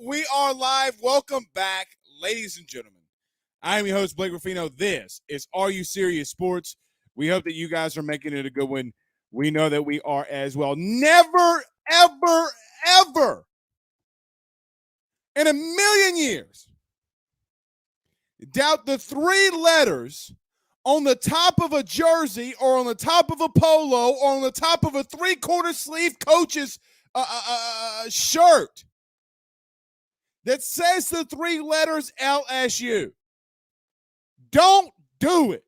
We are live. Welcome back, ladies and gentlemen. I am your host, Blake Ruffino. This is Are You Serious Sports? We hope that you guys are making it a good one. We know that we are as well. Never, ever, ever in a million years doubt the three letters on the top of a jersey or on the top of a polo or on the top of a three-quarter sleeve coach's shirt that says the three letters LSU. Don't do it.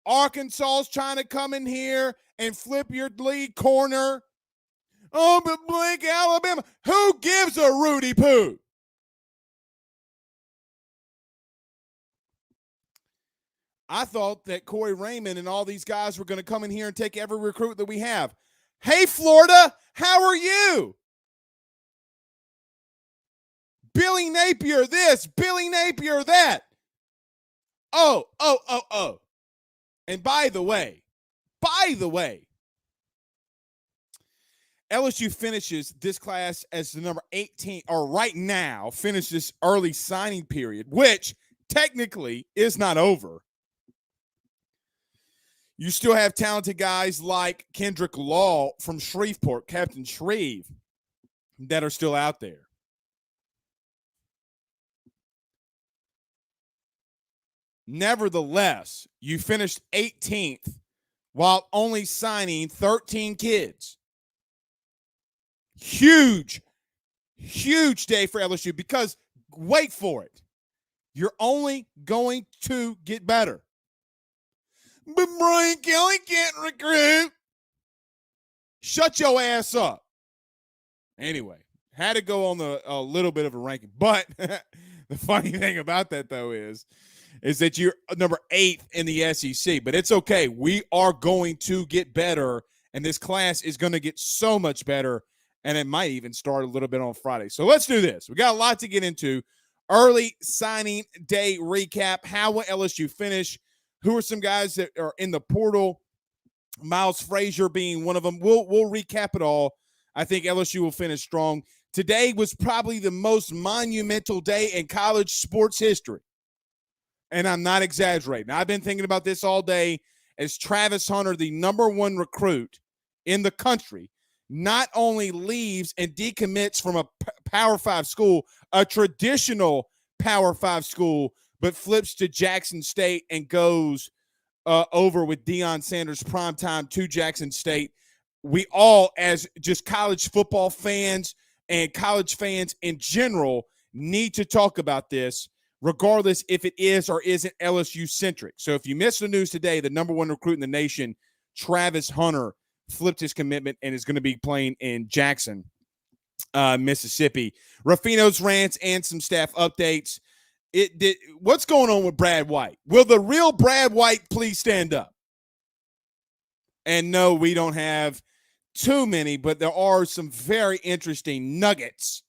Arkansas's trying to come in here and flip your lead corner. Oh, but Blake, Alabama. Who gives a Rudy Poo? I thought that Corey Raymond and all these guys were going to come in here and take every recruit that we have. Hey, Florida, how are you? Billy Napier this, Billy Napier that. Oh. And by the way, LSU finishes this class as the number 18, or right now, finishes this early signing period, which technically is not over. You still have talented guys like Kendrick Law from Shreveport, Captain Shreve, that are still out there. Nevertheless, you finished 18th while only signing 13 kids. Huge day for LSU because, wait for it, you're only going to get better. But Brian Kelly can't recruit. Shut your ass up. Anyway, had to go on a little bit of a ranking. But the funny thing about that, though, is that you're number 8th in the SEC. But it's okay. We are going to get better, and this class is going to get so much better, and it might even start a little bit on Friday. So let's do this. We got a lot to get into. Early signing day recap. How will LSU finish? Who are some guys that are in the portal? Miles Frazier being one of them. We'll recap it all. I think LSU will finish strong. Today was probably the most monumental day in college sports history. And I'm not exaggerating. I've been thinking about this all day as Travis Hunter, the number 1 recruit in the country, not only leaves and decommits from a Power 5 school, a traditional Power 5 school, but flips to Jackson State and goes over with Deion Sanders primetime to Jackson State. We all, as just college football fans and college fans in general, need to talk about this, regardless if it is or isn't LSU-centric. So if you missed the news today, the number 1 recruit in the nation, Travis Hunter, flipped his commitment and is going to be playing in Jackson, Mississippi. Ruffino's rants and some staff updates. What's going on with Brad White? Will the real Brad White please stand up? And no, we don't have too many, but there are some very interesting nuggets.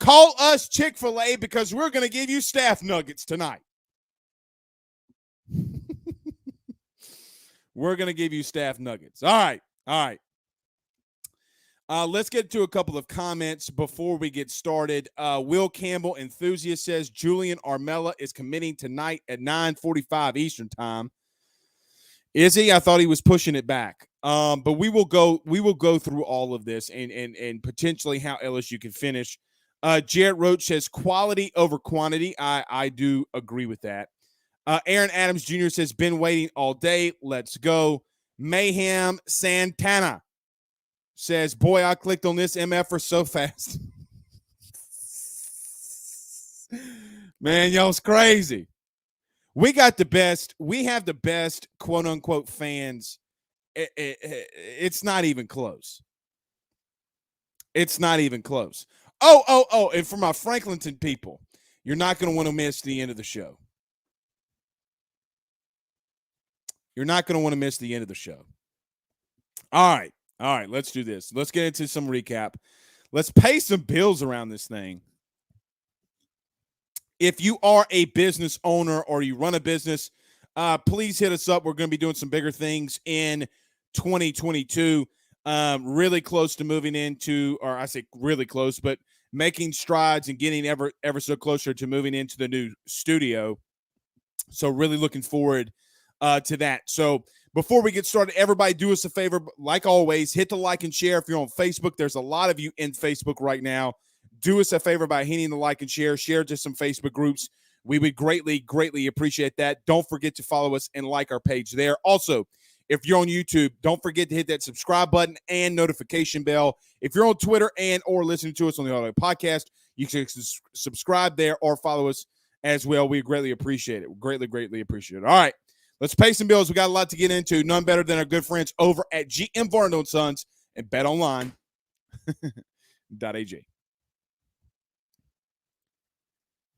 Call us Chick-fil-A because we're going to give you staff nuggets tonight. We're going to give you staff nuggets. All right. Let's get to a couple of comments before we get started. Will Campbell, enthusiast, says Julian Armella is committing tonight at 9:45 Eastern time. Is he? I thought he was pushing it back. But we will go through all of this and potentially how LSU can finish. Jarrett Roach says quality over quantity. I do agree with that. Aaron Adams Jr. says been waiting all day. Let's go. Mayhem Santana says, boy, I clicked on this MFer so fast. Man, y'all's crazy. We have the best, quote unquote, fans. It's not even close. It's not even close. Oh, and for my Franklinton people, you're not going to want to miss the end of the show. You're not going to want to miss the end of the show. All right, let's do this. Let's get into some recap. Let's pay some bills around this thing. If you are a business owner or you run a business, please hit us up. We're going to be doing some bigger things in 2022. Really close to moving into, or I say really close, but making strides and getting ever so closer to moving into the new studio. So really looking forward to that. So before we get started, everybody do us a favor. Like always, hit the like and share. If you're on Facebook, there's a lot of you in Facebook right now. Do us a favor by hitting the like and share. Share to some Facebook groups. We would greatly, greatly appreciate that. Don't forget to follow us and like our page there. Also, if you're on YouTube, don't forget to hit that subscribe button and notification bell. If you're on Twitter and or listening to us on the audio podcast, you can subscribe there or follow us as well. We greatly appreciate it. Greatly, greatly appreciate it. All right, let's pay some bills. We got a lot to get into. None better than our good friends over at GM Varno & Sons and BetOnline.ag.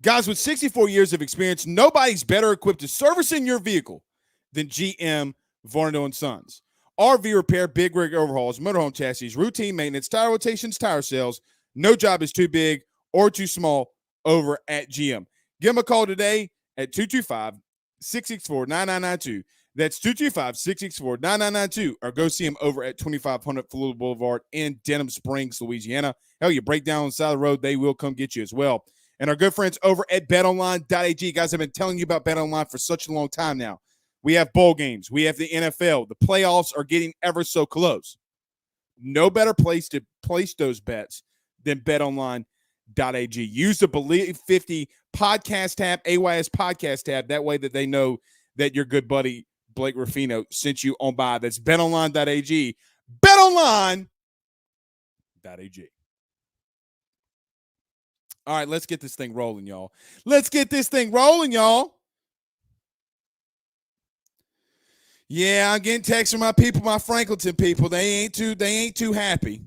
Guys, with 64 years of experience, nobody's better equipped to servicing your vehicle than GM Varno & Sons. RV repair, big rig overhauls, motorhome chassis, routine maintenance, tire rotations, tire sales. No job is too big or too small over at GM. Give them a call today at 225-664-9992. That's 225-664-9992. Or go see them over at 2500 Florida Boulevard in Denham Springs, Louisiana. Hell, you break down on the side of the road, they will come get you as well. And our good friends over at betonline.ag. Guys, I've been telling you about BetOnline for such a long time now. We have bowl games. We have the NFL. The playoffs are getting ever so close. No better place to place those bets than betonline.ag. Use the Believe 50 podcast tab, AYS podcast tab. That way that they know that your good buddy Blake Ruffino sent you on by. That's betonline.ag. betonline.ag. All right, let's get this thing rolling, y'all. Let's get this thing rolling, y'all. Yeah, I'm getting texts from my people, my Franklinton people. They ain't too happy.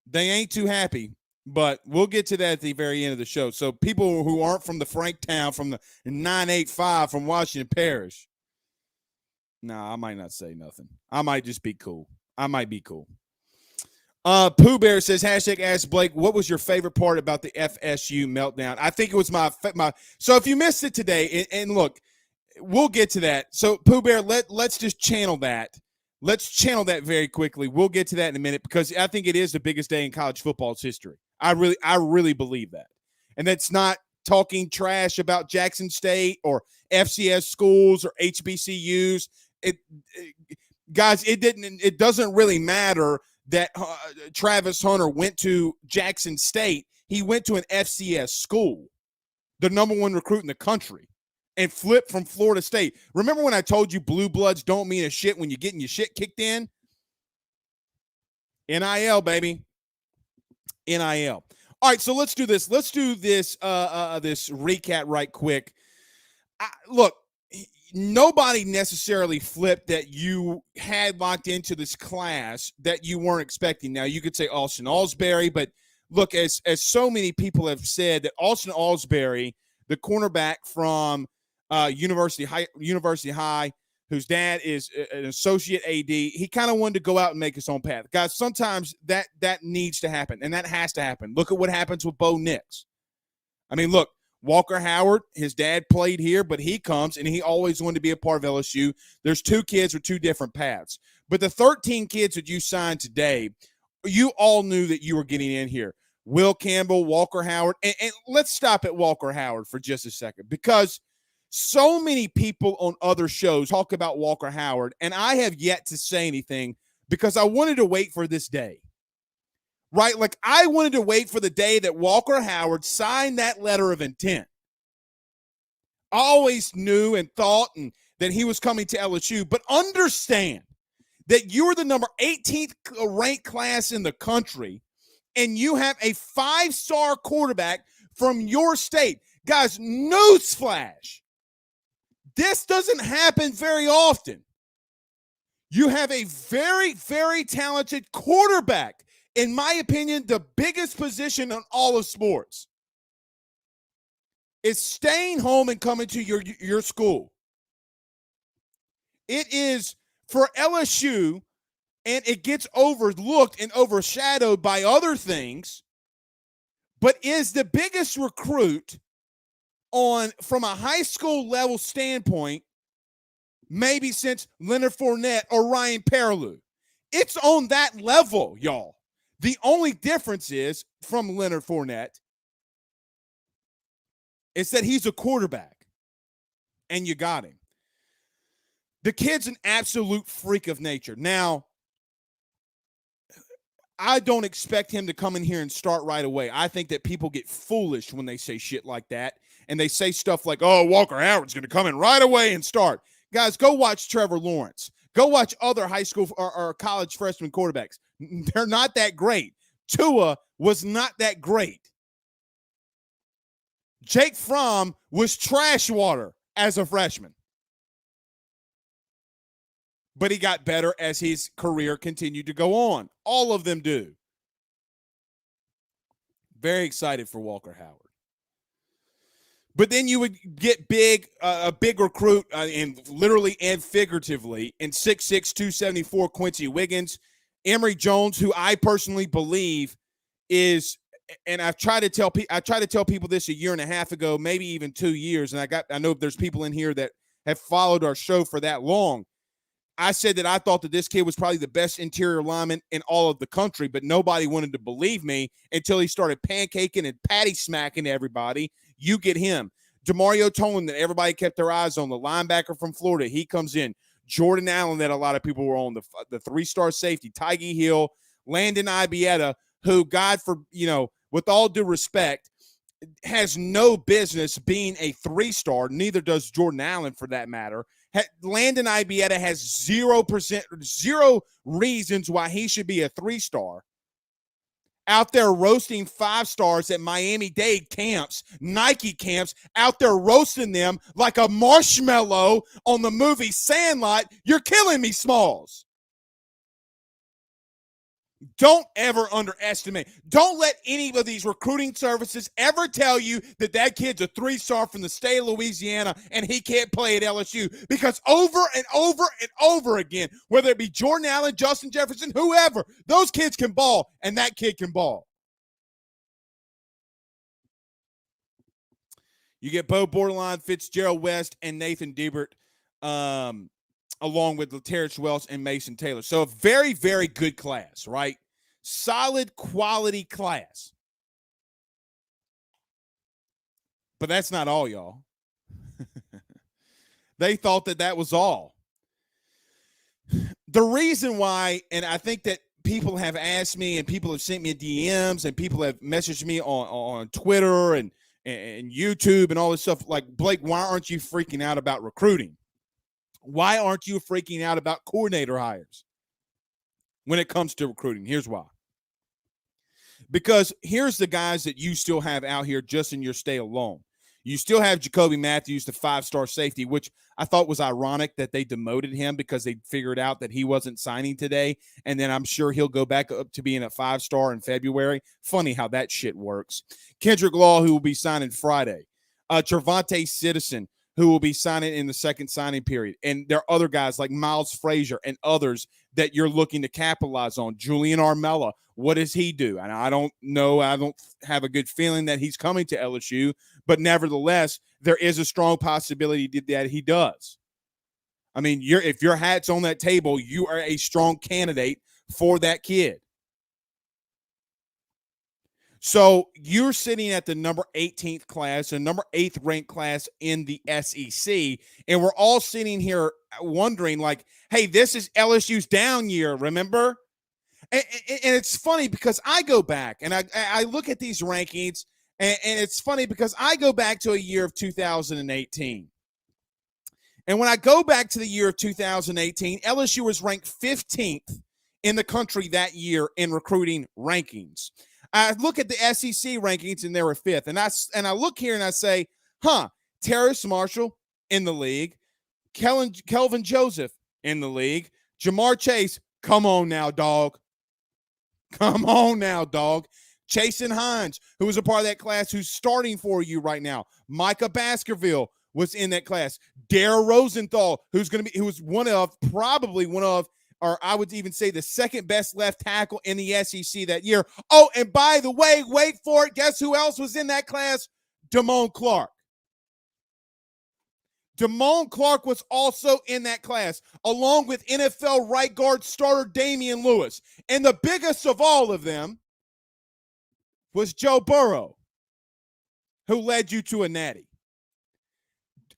They ain't too happy. But we'll get to that at the very end of the show. So people who aren't from the Franktown, from the 985 from Washington Parish. Nah, I might not say nothing. I might just be cool. I might be cool. Pooh Bear says, hashtag ask Blake, what was your favorite part about the FSU meltdown? I think it was my so if you missed it today, and look, we'll get to that. So Pooh Bear, let's just channel that. Let's channel that very quickly. We'll get to that in a minute because I think it is the biggest day in college football's history. I really believe that. And that's not talking trash about Jackson State or FCS schools or HBCUs. Guys, it doesn't really matter that Travis Hunter went to Jackson State. He went to an FCS school, the number one recruit in the country, and flipped from Florida State. Remember when I told you blue bloods don't mean a shit when you're getting your shit kicked in? NIL, baby. NIL. All right, so let's do this. Let's do this this recap right quick. Look, nobody necessarily flipped that you had locked into this class that you weren't expecting. Now, you could say Austin Alsbury, but look, as so many people have said, that Austin Alsbury, the cornerback from University High, whose dad is an associate AD, he kind of wanted to go out and make his own path. Guys, sometimes that needs to happen, and that has to happen. Look at what happens with Bo Nix. I mean, look, Walker Howard, his dad played here, but he comes, and he always wanted to be a part of LSU. There's two kids with two different paths. But the 13 kids that you signed today, you all knew that you were getting in here. Will Campbell, Walker Howard, and let's stop at Walker Howard for just a second, because so many people on other shows talk about Walker Howard, and I have yet to say anything because I wanted to wait for this day. Right? Like, I wanted to wait for the day that Walker Howard signed that letter of intent. I always knew and thought that he was coming to LSU, but understand that you are the number 18th ranked class in the country, and you have a 5-star quarterback from your state. Guys, newsflash. This doesn't happen very often. You have a very, very talented quarterback. In my opinion, the biggest position in all of sports is staying home and coming to your school. It is for LSU, and it gets overlooked and overshadowed by other things, but is the biggest recruit from a high school level standpoint, maybe since Leonard Fournette or Ryan Perrilloux. It's on that level, y'all. The only difference is from Leonard Fournette is that he's a quarterback, and you got him. The kid's an absolute freak of nature. Now, I don't expect him to come in here and start right away. I think that people get foolish when they say shit like that, and they say stuff like, oh, Walker Howard's going to come in right away and start. Guys, go watch Trevor Lawrence. Go watch other high school or college freshman quarterbacks. They're not that great. Tua was not that great. Jake Fromm was trash water as a freshman. But he got better as his career continued to go on. All of them do. Very excited for Walker Howard. But then you would get a big recruit, and literally and figuratively, in 6'6", 274 Quincy Wiggins. Emory Jones, who I personally believe is, and I tried to tell people this a year and a half ago, maybe even 2 years, and I know there's people in here that have followed our show for that long. I said that I thought that this kid was probably the best interior lineman in all of the country, but nobody wanted to believe me until he started pancaking and patty smacking everybody. You get him. Demario Tolan, that everybody kept their eyes on, the linebacker from Florida. He comes in. Jordan Allen, that a lot of people were on, the three-star safety. Tyge Hill, Landon Ibieta, who, with all due respect, has no business being a three-star. Neither does Jordan Allen, for that matter. Landon Ibieta has 0 reasons why he should be a three-star. Out there roasting 5-stars at Miami-Dade camps, Nike camps, out there roasting them like a marshmallow on the movie Sandlot. You're killing me, Smalls. Don't ever underestimate. Don't let any of these recruiting services ever tell you that kid's a 3-star from the state of Louisiana and he can't play at LSU. Because over and over and over again, whether it be Jordan Allen, Justin Jefferson, whoever, those kids can ball, and that kid can ball. You get Bo Borderline, Fitzgerald West, and Nathan Diebert, along with Laterrence Wells and Mason Taylor. So a very, very good class, right? Solid quality class. But that's not all, y'all. They thought that was all. The reason why, and I think that people have asked me and people have sent me DMs and people have messaged me on Twitter and YouTube and all this stuff, like, Blake, why aren't you freaking out about recruiting? Why aren't you freaking out about coordinator hires when it comes to recruiting? Here's why. Because here's the guys that you still have out here just in your state alone. You still have Jacoby Matthews, the 5-star safety, which I thought was ironic that they demoted him because they figured out that he wasn't signing today. And then I'm sure he'll go back up to being a 5-star in February. Funny how that shit works. Kendrick Law, who will be signing Friday. Trevante Citizen, who will be signing in the second signing period. And there are other guys like Miles Frazier and others that you're looking to capitalize on. Julian Armella, what does he do? And I don't know. I don't have a good feeling that he's coming to LSU, but nevertheless, there is a strong possibility that he does. I mean, if your hat's on that table, you are a strong candidate for that kid. So you're sitting at the number 18th class and number 8th ranked class in the SEC, and we're all sitting here wondering, like, hey, this is LSU's down year, remember? And it's funny because I go back and I look at these rankings, and it's funny because I go back to a year of 2018. And when I go back to the year of 2018, LSU was ranked 15th in the country that year in recruiting rankings. I look at the SEC rankings, and they were 5th. And I look here and I say, Terrace Marshall in the league, Kelvin Joseph in the league, Jamar Chase, come on now, dog. Come on now, dog. Chasen Hines, who was a part of that class, who's starting for you right now. Micah Baskerville was in that class. Dare Rosenthal, who was probably one of, or I would even say the second best left tackle in the SEC that year. Oh, and by the way, wait for it. Guess who else was in that class? Damone Clark. Damone Clark was also in that class, along with NFL right guard starter Damian Lewis. And the biggest of all of them was Joe Burrow, who led you to a natty.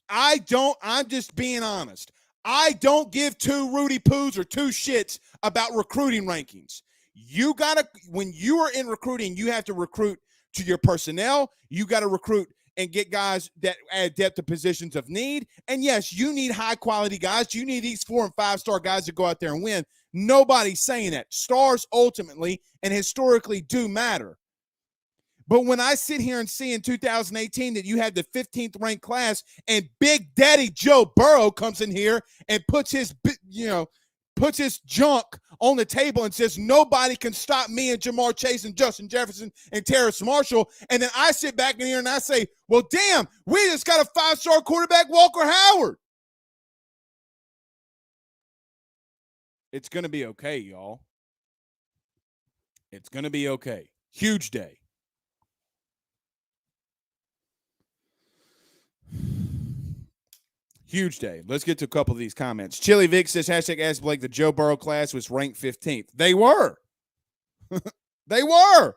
I'm just being honest. I don't give two Rudy Poos or two shits about recruiting rankings. When you are in recruiting, you have to recruit to your personnel. You got to recruit and get guys that add depth to positions of need. And yes, you need high quality guys. You need these 4 and 5 star guys to go out there and win. Nobody's saying that. Stars ultimately and historically do matter. But when I sit here and see in 2018 that you had the 15th ranked class and Big Daddy Joe Burrow comes in here and puts his junk on the table and says, nobody can stop me and Jamar Chase and Justin Jefferson and Terrace Marshall. And then I sit back in here and I say, well, damn, we just got a 5-star quarterback, Walker Howard. It's going to be okay, y'all. It's going to be okay. Huge day. Huge day. Let's get to a couple of these comments. Chili Vic says, hashtag Ask Blake, the Joe Burrow class was ranked 15th. They were. They were.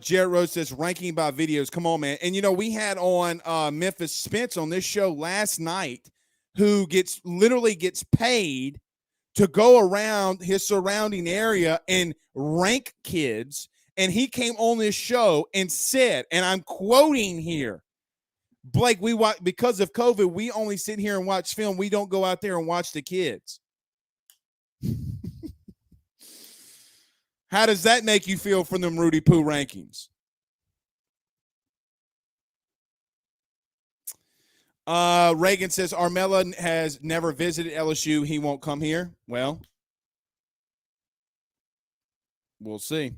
Jared Rose says, ranking by videos. Come on, man. And, we had on Memphis Spence on this show last night who literally gets paid to go around his surrounding area and rank kids. And he came on this show and said, and I'm quoting here, Blake, because of COVID, we only sit here and watch film. We don't go out there and watch the kids. How does that make you feel from them Rudy Poo rankings? Reagan says, Armella has never visited LSU. He won't come here. Well, we'll see.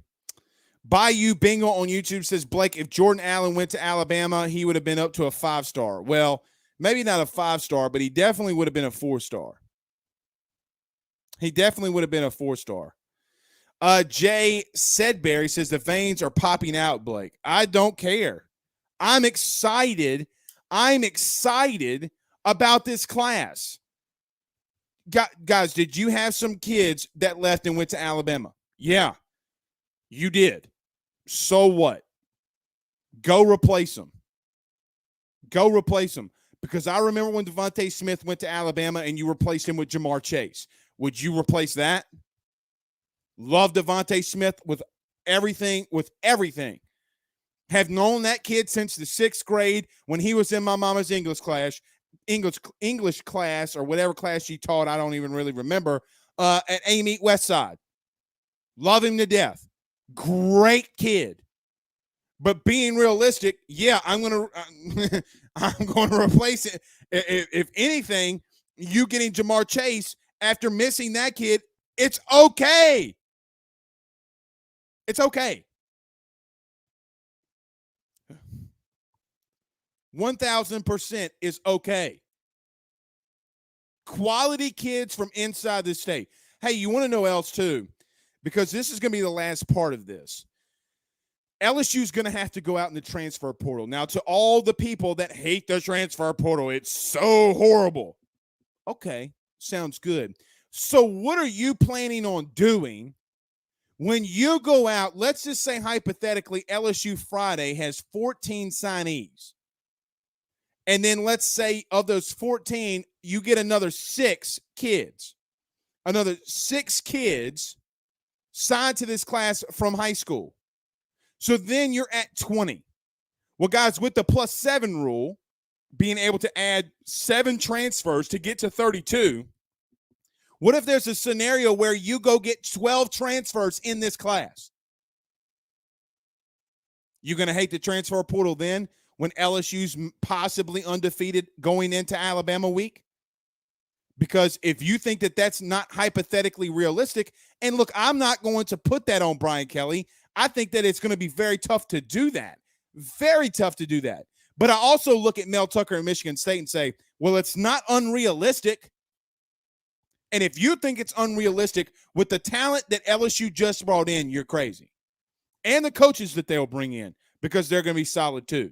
Bayou Bingo on YouTube says, Blake, if Jordan Allen went to Alabama, he would have been up to a 5-star. Well, maybe not a 5-star, but he definitely would have been a 4-star. He definitely would have been a 4-star. Jay Sedberry says, the veins are popping out, Blake. I don't care. I'm excited. I'm excited about this class. Guys, did you have some kids that left and went to Alabama? Yeah, you did. So what? Go replace them. Go replace them. Because I remember when Devontae Smith went to Alabama and you replaced him with Jamar Chase. Would you replace that? Love Devontae Smith with everything. Have known that kid since the 6th grade when he was in my mama's English class or whatever class she taught. I don't even really remember. At Amite Westside. Love him to death. Great kid. But being realistic, yeah, I'm going to replace it. If anything, you getting Jamar Chase after missing that kid, it's okay. It's okay. 1,000% is okay. Quality kids from inside the state. Hey, you want to know else too? Because this is going to be the last part of this. LSU is going to have to go out in the transfer portal. Now, to all the people that hate the transfer portal, it's so horrible. Okay, sounds good. So what are you planning on doing when you go out? Let's just say hypothetically LSU Friday has 14 signees. And then let's say of those 14, you get another 6 kids. Another 6 kids signed to this class from high school. So then you're at 20. Well, guys, with the +7 rule, being able to add 7 transfers to get to 32, what if there's a scenario where you go get 12 transfers in this class? You're going to hate the transfer portal then when LSU's possibly undefeated going into Alabama week? Because if you think that that's not hypothetically realistic, and look, I'm not going to put that on Brian Kelly. I think that it's going to be very tough to do that. Very tough to do that. But I also look at Mel Tucker and Michigan State and say, well, it's not unrealistic. And if you think it's unrealistic with the talent that LSU just brought in, you're crazy. And the coaches that they'll bring in, because they're going to be solid too.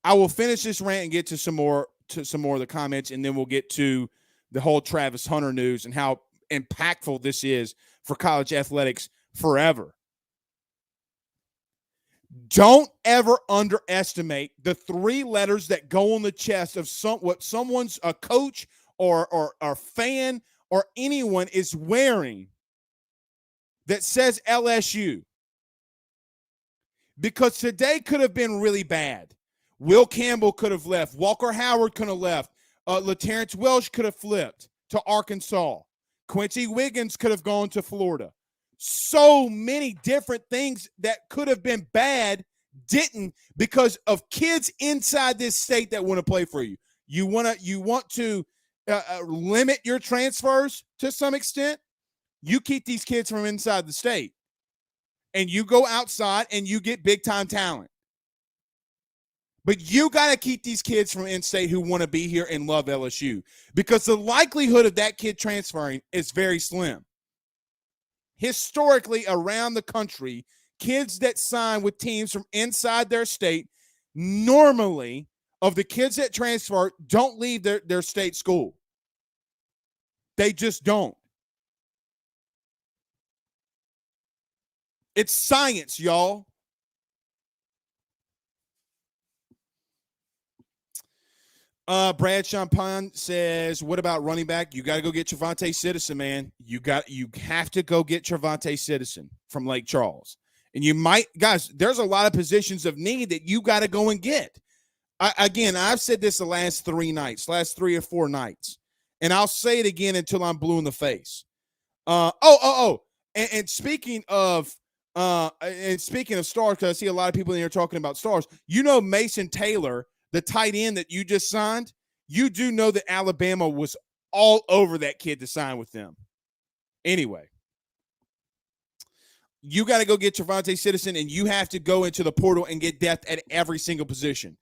I will finish this rant and get to some more of the comments, and then we'll get to the whole Travis Hunter news and how impactful this is for college athletics forever. Don't ever underestimate the 3 letters that go on the chest of what someone's a coach or fan or anyone is wearing that says LSU. Because today could have been really bad. Will Campbell could have left. Walker Howard could have left. LaTerrence Welsh could have flipped to Arkansas. Quincy Wiggins could have gone to Florida. So many different things that could have been bad didn't, because of kids inside this state that want to play for you. You want to limit your transfers to some extent. You keep these kids from inside the state, and you go outside and you get big time talent. But you got to keep these kids from in-state who want to be here and love LSU, because the likelihood of that kid transferring is very slim. Historically, around the country, kids that sign with teams from inside their state, normally, of the kids that transfer, don't leave their state school. They just don't. It's science, y'all. Brad Champagne says, what about running back? You got to go get Trevante Citizen, man. You have to go get Trevante Citizen from Lake Charles. And guys, there's a lot of positions of need that you got to go and get. I've said this the last 3 or 4 nights, and I'll say it again until I'm blue in the face. And speaking of stars, because I see a lot of people in here talking about stars. You know, Mason Taylor, the tight end that you just signed, you do know that Alabama was all over that kid to sign with them. Anyway, you got to go get Trevante Citizen, and you have to go into the portal and get depth at every single position.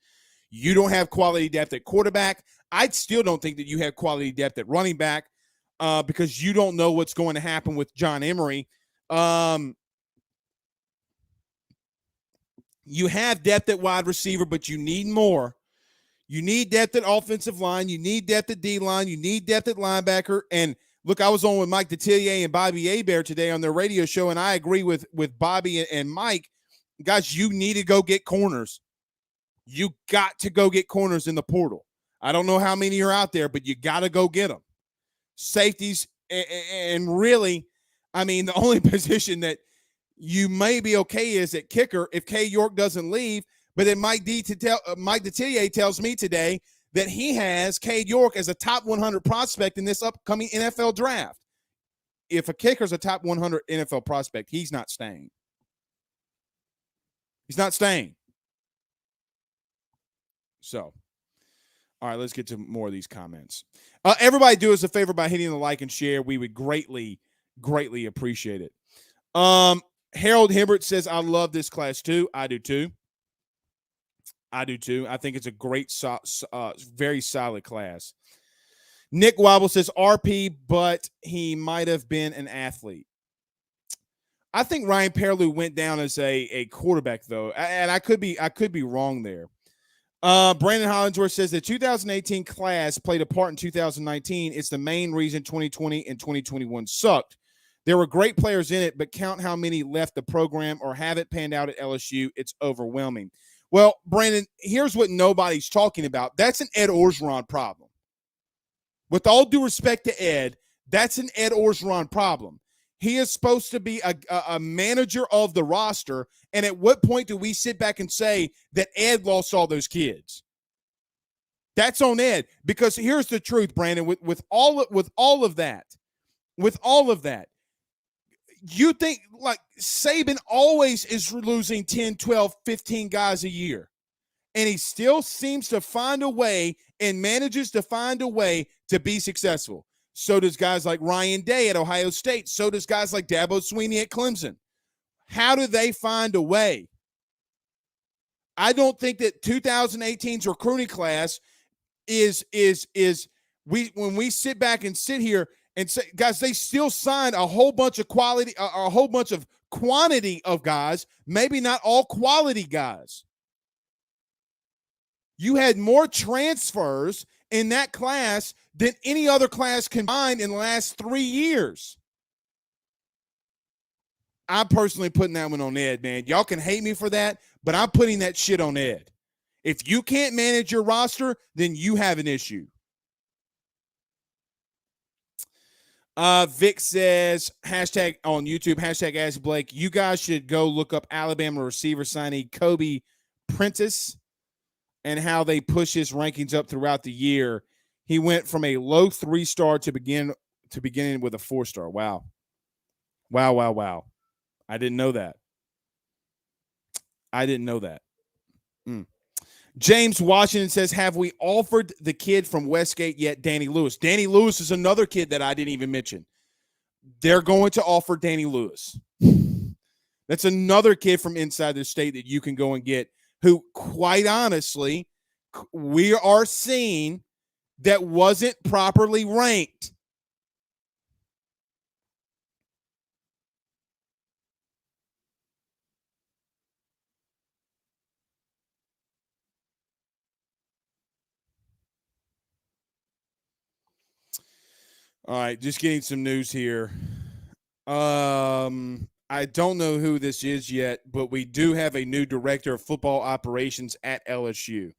You don't have quality depth at quarterback. I still don't think that you have quality depth at running back because you don't know what's going to happen with John Emery. You have depth at wide receiver, but you need more. You need depth at offensive line. You need depth at D-line. You need depth at linebacker. And look, I was on with Mike Detillier and Bobby Hebert today on their radio show, and I agree with Bobby and Mike. Guys, you need to go get corners. You got to go get corners in the portal. I don't know how many are out there, but you got to go get them. Safeties, and really, I mean, the only position that you may be okay is at kicker if K. York doesn't leave. But then Mike Detillier tells me today that he has Cade York as a top 100 prospect in this upcoming NFL draft. If a kicker's a top 100 NFL prospect, he's not staying. He's not staying. So, all right, let's get to more of these comments. Everybody do us a favor by hitting the like and share. We would greatly, greatly appreciate it. Harold Hibbert says, I love this class too. I do too. I think it's a great, very solid class. Nick Wobble says RP, but he might have been an athlete. I think Ryan Perlew went down as a quarterback, though, and I could be wrong there. Brandon Hollingsworth says the 2018 class played a part in 2019. It's the main reason 2020 and 2021 sucked. There were great players in it, but count how many left the program or haven't panned out at LSU. It's overwhelming. Well, Brandon, here's what nobody's talking about. That's an Ed Orgeron problem. With all due respect to Ed, that's an Ed Orgeron problem. He is supposed to be a manager of the roster, and at what point do we sit back and say that Ed lost all those kids? That's on Ed, because here's the truth, Brandon. With all of that, you think like Saban always is losing 10, 12, 15 guys a year, and he still seems to find a way and manages to find a way to be successful. So does guys like Ryan Day at Ohio State. So does guys like Dabo Swinney at Clemson. How do they find a way? I don't think that 2018's recruiting class is when we sit back and sit here and say, guys, they still signed a whole bunch of quality, a whole bunch of quantity of guys, maybe not all quality guys. You had more transfers in that class than any other class combined in the last 3 years. I'm personally putting that one on Ed, man. Y'all can hate me for that, but I'm putting that shit on Ed. If you can't manage your roster, then you have an issue. Vic says, hashtag on YouTube, hashtag Ask Blake, you guys should go look up Alabama receiver signee Kobe Prentice and how they push his rankings up throughout the year. He went from a low 3-star to beginning with a 4-star. Wow. I didn't know that. James Washington says, have we offered the kid from Westgate yet, Danny Lewis? Danny Lewis is another kid that I didn't even mention. They're going to offer Danny Lewis. That's another kid from inside the state that you can go and get, who, quite honestly, we are seeing that wasn't properly ranked. All right, just getting some news here. I don't know who this is yet, but we do have a new director of football operations at LSU.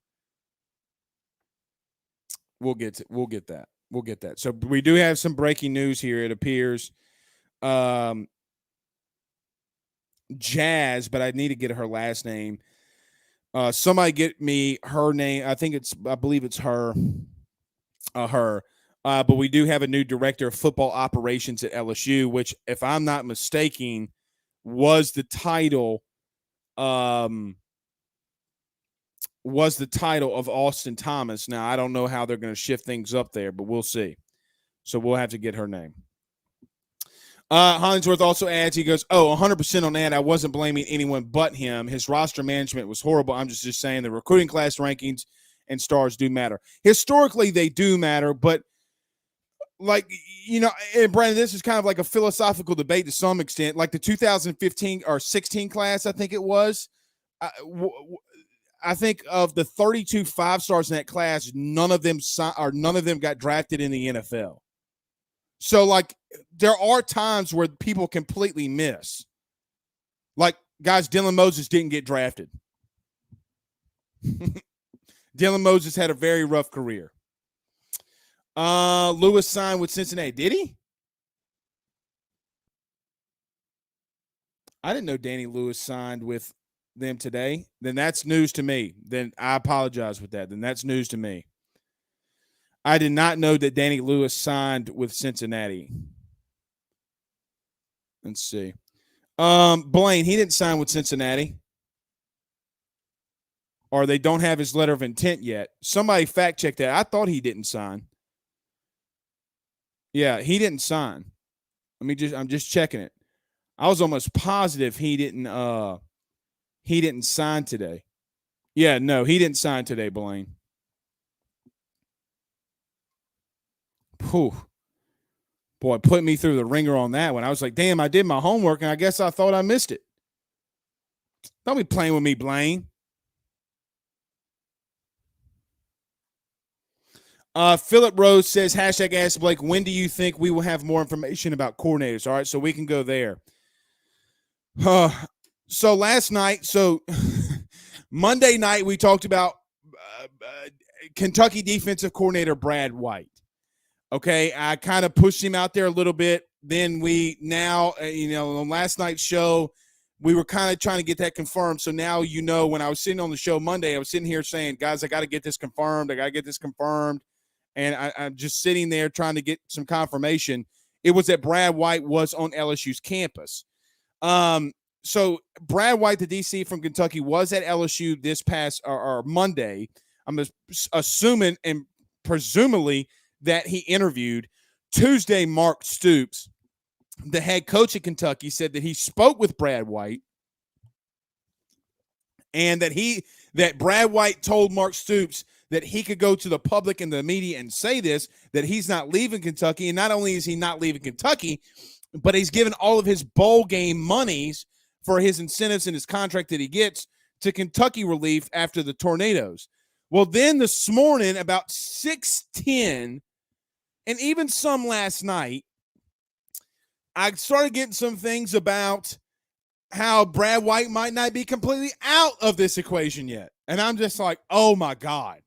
We'll get that. So we do have some breaking news here. It appears, Jazz, but I need to get her last name. Somebody get me her name. I believe it's her. But we do have a new director of football operations at LSU, which, if I'm not mistaken, was the title of Austin Thomas. Now, I don't know how they're going to shift things up there, but we'll see. So we'll have to get her name. Hollingsworth also adds, he goes, 100% on that. I wasn't blaming anyone but him. His roster management was horrible. I'm just saying the recruiting class rankings and stars do matter. Historically, they do matter, but and Brandon, this is kind of like a philosophical debate to some extent. Like the 2015 or 16 class, I think it was. I think of the 32 5-stars in that class, none of them got drafted in the NFL. So, there are times where people completely miss. Guys, Dylan Moses didn't get drafted. Dylan Moses had a very rough career. Lewis signed with Cincinnati. Did he? I didn't know Danny Lewis signed with them today. Then that's news to me. Then I apologize with that. Then that's news to me. I did not know that Danny Lewis signed with Cincinnati. Let's see. Blaine, he didn't sign with Cincinnati. Or they don't have his letter of intent yet. Somebody fact check that. I thought he didn't sign. Yeah, he didn't sign. I'm just checking it. I was almost positive he didn't sign today. Yeah, no, he didn't sign today, Blaine. Whew. Boy, put me through the ringer on that one. I was like, damn, I did my homework, and I guess I thought I missed it. Don't be playing with me, Blaine. Philip Rose says, hashtag Ask Blake, when do you think we will have more information about coordinators? All right, so we can go there. So last night, Monday night, we talked about Kentucky defensive coordinator Brad White. Okay, I kind of pushed him out there a little bit. Then on last night's show, we were kind of trying to get that confirmed. So now, when I was sitting on the show Monday, I was sitting here saying, guys, I got to get this confirmed. And I'm just sitting there trying to get some confirmation. It was that Brad White was on LSU's campus. So Brad White, the DC from Kentucky, was at LSU this past or Monday. I'm assuming and presumably that he interviewed. Tuesday, Mark Stoops, the head coach at Kentucky, said that he spoke with Brad White and that Brad White told Mark Stoops that he could go to the public and the media and say this, that he's not leaving Kentucky. And not only is he not leaving Kentucky, but he's given all of his bowl game monies for his incentives and his contract that he gets to Kentucky Relief after the tornadoes. Well, then this morning, about 6:10, and even some last night, I started getting some things about how Brad White might not be completely out of this equation yet. And I'm just like, oh my God.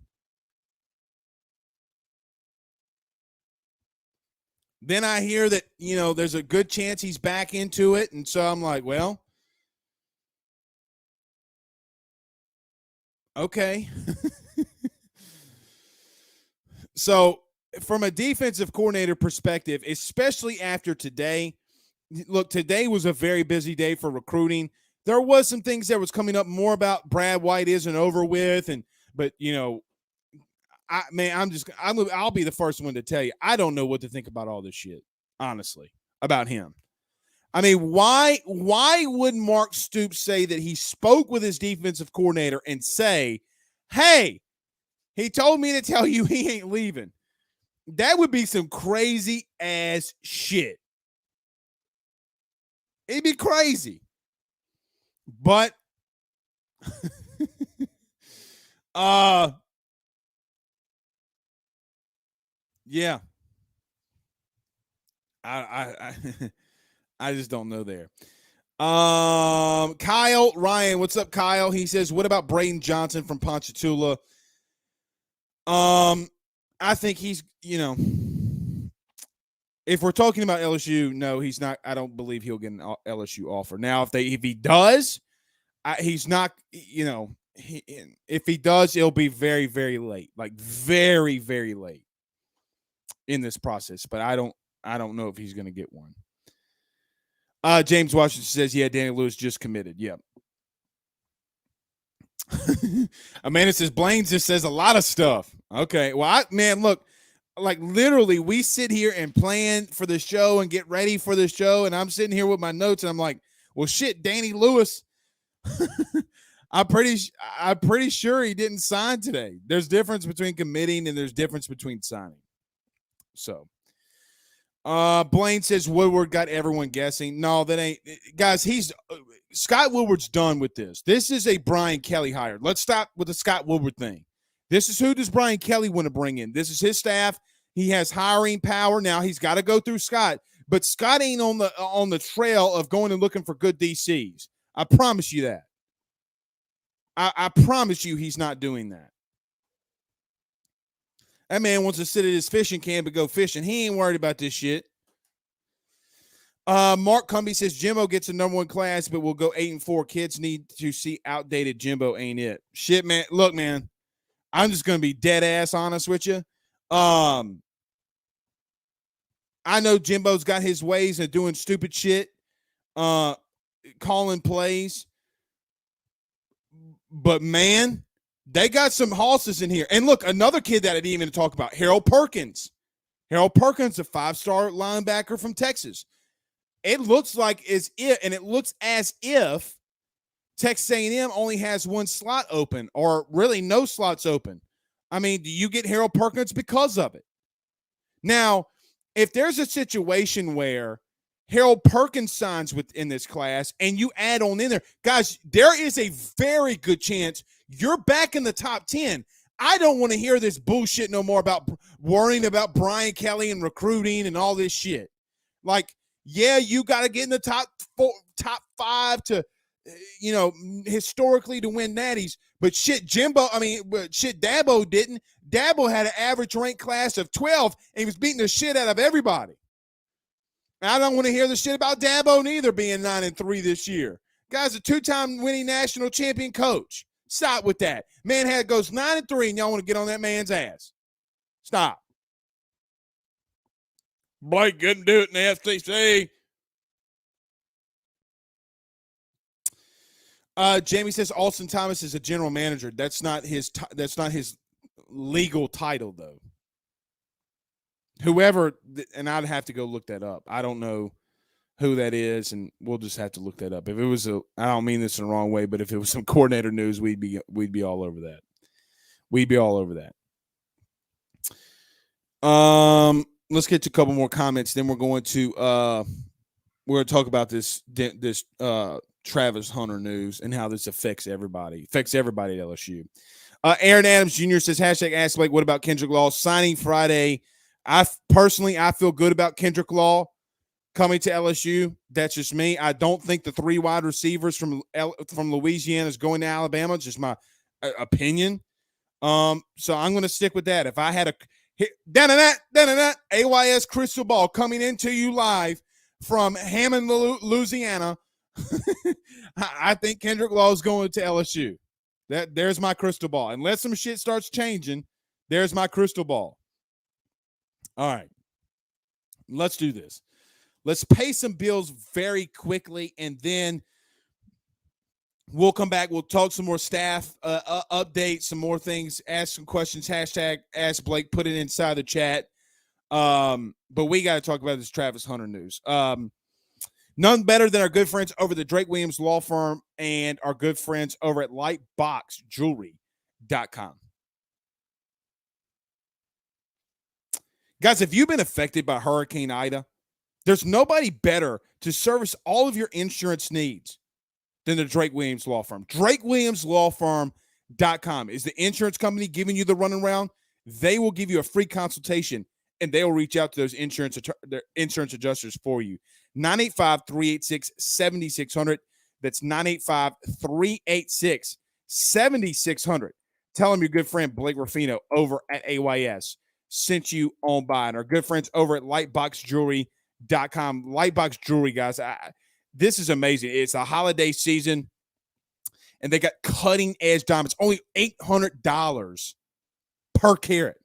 Then I hear that, there's a good chance he's back into it. And so I'm like, well, okay. So from a defensive coordinator perspective, especially after today, look, today was a very busy day for recruiting. There was some things that was coming up more about Brad White isn't over with. But I'll be the first one to tell you, I don't know what to think about all this shit, honestly, about him. I mean, why would Mark Stoops say that he spoke with his defensive coordinator and say, hey, he told me to tell you he ain't leaving? That would be some crazy ass shit. It'd be crazy. But yeah. I I just don't know there. Kyle Ryan, what's up, Kyle? He says, what about Braden Johnson from Ponchatoula? I think he's, if we're talking about LSU, no, he's not. I don't believe he'll get an LSU offer. Now, if he does, he's not, if he does, it'll be very, very late, like very, very late in this process. But I don't know if he's going to get one. James Washington says, yeah, Danny Lewis just committed. Yep. Amanda says, Blaine just says a lot of stuff. Okay. Well, look, like literally we sit here and plan for the show and get ready for the show. And I'm sitting here with my notes and I'm like, well, shit, Danny Lewis. I'm pretty sure he didn't sign today. There's difference between committing and there's difference between signing. So, Blaine says Woodward got everyone guessing. No, that ain't, guys. Scott Woodward's done with this. This is a Brian Kelly hire. Let's stop with the Scott Woodward thing. This is who does Brian Kelly want to bring in? This is his staff. He has hiring power. Now he's got to go through Scott, but Scott ain't on the trail of going and looking for good DCs. I promise you that. I promise you he's not doing that. That man wants to sit at his fishing camp and go fishing. He ain't worried about this shit. Mark Cumby says Jimbo gets a number one class, but we'll go 8-4. Kids need to see outdated Jimbo, ain't it? Shit, man. Look, man, I'm just gonna be dead ass honest with you. I know Jimbo's got his ways of doing stupid shit, calling plays, but man, they got some hosses in here. And look, another kid that I didn't even talk about, Harold Perkins. Harold Perkins, a 5-star linebacker from Texas. It looks like as if Texas A&M only has one slot open, or really no slots open. I mean, do you get Harold Perkins because of it? Now, if there's a situation where Harold Perkins signs within this class and you add on in there, guys, there is a very good chance you're back in the top 10. I don't want to hear this bullshit no more about worrying about Brian Kelly and recruiting and all this shit. Like, yeah, you got to get in the top 5 to, historically to win natties. But shit, Dabo didn't. Dabo had an average ranked class of 12 and he was beating the shit out of everybody. And I don't want to hear the shit about Dabo neither being 9-3 this year. Guy's a 2-time winning national champion coach. Stop with that. Man goes 9-3 and y'all want to get on that man's ass. Stop. Blake couldn't do it in the FCC. Jamie says Austin Thomas is a general manager. That's not his legal title, though. Whoever, and I'd have to go look that up. I don't know who that is, and we'll just have to look that up. If it was I don't mean this in the wrong way, but if it was some coordinator news, we'd be all over that. We'd be all over that. Let's get to a couple more comments. Then we're going to talk about this Travis Hunter news and how this affects everybody. Affects everybody at LSU. Aaron Adams Jr. says, hashtag Ask Blake, what about Kendrick Law? Signing Friday. I feel good about Kendrick Law coming to LSU. That's just me. I don't think the 3 wide receivers from Louisiana is going to Alabama. Just my opinion. So I'm going to stick with that. If I had a AYS crystal ball coming into you live from Hammond, Louisiana, I think Kendrick Law is going to LSU. There's my crystal ball. Unless some shit starts changing, there's my crystal ball. All right. Let's do this. Let's pay some bills very quickly, and then we'll come back. We'll talk some more staff updates, some more things, ask some questions, hashtag Ask Blake, put it inside the chat. But we got to talk about this Travis Hunter news. None better than our good friends over the Drake Williams Law Firm and our good friends over at lightboxjewelry.com. Guys, have you been affected by Hurricane Ida? There's nobody better to service all of your insurance needs than the Drake Williams Law Firm. DrakeWilliamsLawFirm.com is the insurance company giving you the runaround. They will give you a free consultation, and they will reach out to those insurance adjusters for you. 985-386-7600. That's 985-386-7600. Tell them your good friend Blake Ruffino over at AYS sent you on by. And our good friends over at lightboxjewelry.com. Lightbox Jewelry, guys. This is amazing. It's a holiday season, and they got cutting-edge diamonds. Only $800 per carat.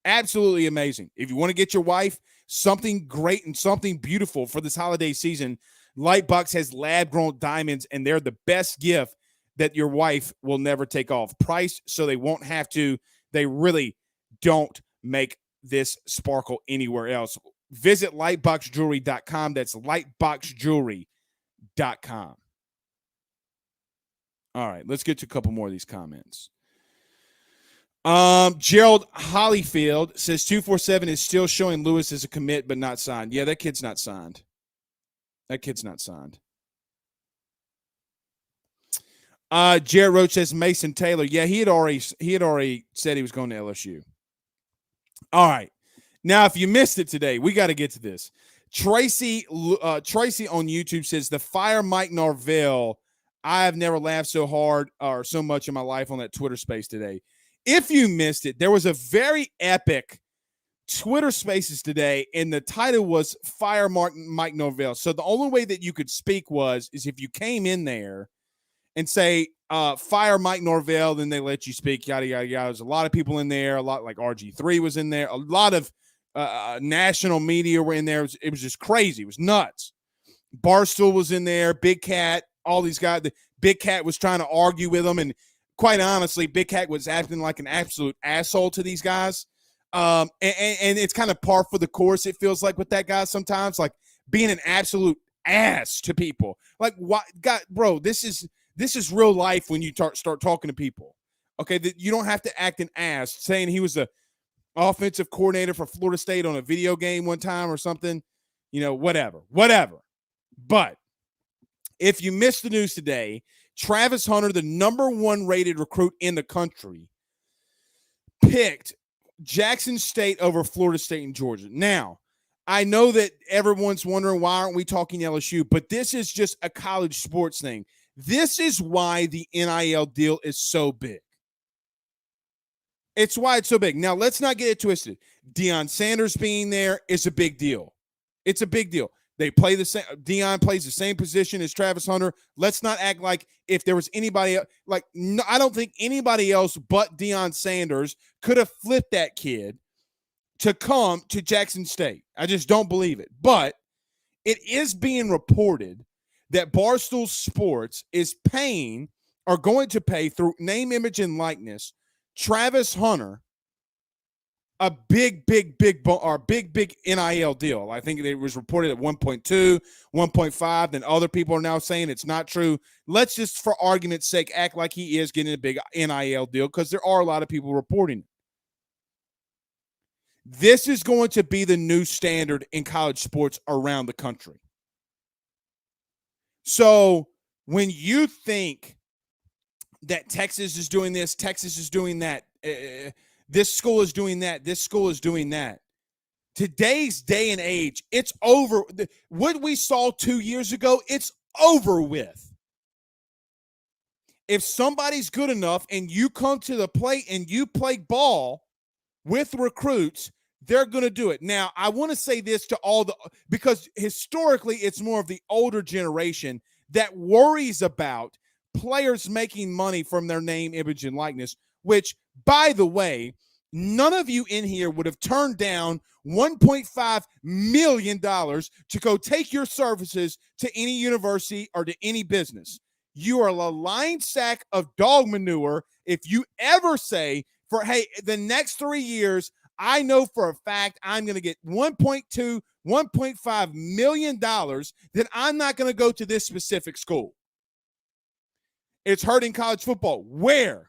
Absolutely amazing. If you want to get your wife something great and something beautiful for this holiday season, Lightbox has lab-grown diamonds, and they're the best gift that your wife will never take off. Price so they won't have to. They really don't make this sparkle anywhere else. Visit lightboxjewelry.com. That's lightboxjewelry.com. All right, let's get to a couple more of these comments. Gerald Hollyfield says 247 is still showing Lewis as a commit but not signed. Yeah, that kid's not signed. Jared Roach says Mason Taylor. Yeah, he had already said he was going to LSU. All right. Now, if you missed it today, we got to get to this. Tracy on YouTube says, the fire Mike Norvell. I have never laughed so hard or so much in my life on that Twitter space today. If you missed it, there was a very epic Twitter spaces today, and the title was Fire Mike Norvell. So the only way that you could speak is if you came in there and say, fire Mike Norvell, then they let you speak, yada, yada, yada. There's a lot of people in there, a lot like RG3 was in there, a lot of national media were in there. It was just crazy. It was nuts. Barstool was in there, Big Cat, all these guys. The Big Cat was trying to argue with them, and quite honestly, Big Cat was acting like an absolute asshole to these guys. And it's kind of par for the course, it feels like, with that guy sometimes, like being an absolute ass to people. Like, what, God, bro, this is real life when you start talking to people. Okay, that you don't have to act an ass saying he was a offensive coordinator for Florida State on a video game one time or something, whatever. But if you missed the news today, Travis Hunter, the number 1 rated recruit in the country, picked Jackson State over Florida State and Georgia. Now, I know that everyone's wondering, why aren't we talking LSU? But this is just a college sports thing. This is why the NIL deal is so big. It's why it's so big. Now, let's not get it twisted. Deion Sanders being there is a big deal. It's a big deal. They play the same. Deion plays the same position as Travis Hunter. Let's not act like if there was anybody no, I don't think anybody else but Deion Sanders could have flipped that kid to come to Jackson State. I just don't believe it. But it is being reported that Barstool Sports is paying or going to pay through name, image, and likeness Travis Hunter a big NIL deal. I think it was reported at 1.2, 1.5. Then other people are now saying it's not true. Let's just, for argument's sake, act like he is getting a big NIL deal, because there are a lot of people reporting it. This is going to be the new standard in college sports around the country. So when you think that Texas is doing this, Texas is doing that, this school is doing that, this school is doing that. Today's day and age, it's over. What we saw 2 years ago, it's over with. If somebody's good enough and you come to the plate and you play ball with recruits, they're going to do it. Now, I want to say this to because historically it's more of the older generation that worries about players making money from their name, image, and likeness, which, by the way, none of you in here would have turned down $1.5 million to go take your services to any university or to any business. You are a lying sack of dog manure if you ever say, hey, the next 3 years, I know for a fact I'm going to get $1.2, $1.5 million, then I'm not going to go to this specific school. It's hurting college football. Where?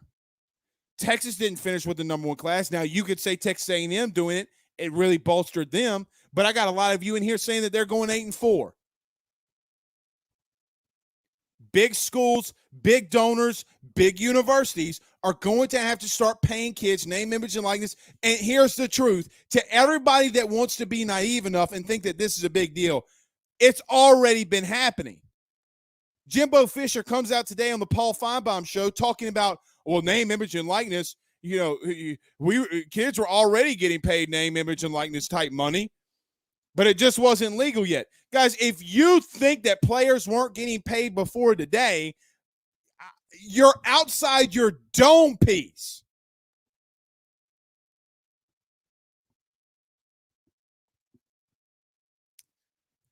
Texas didn't finish with the number one class. Now, you could say Texas A&M doing it. It really bolstered them. But I got a lot of you in here saying that they're going 8-4. Big schools, big donors, big universities are going to have to start paying kids name, image, and likeness. And here's the truth. To everybody that wants to be naive enough and think that this is a big deal, it's already been happening. Jimbo Fisher comes out today on the Paul Feinbaum show talking about, well, name, image, and likeness. You know, kids were already getting paid name, image, and likeness type money, but it just wasn't legal yet. Guys, if you think that players weren't getting paid before today, you're outside your dome piece.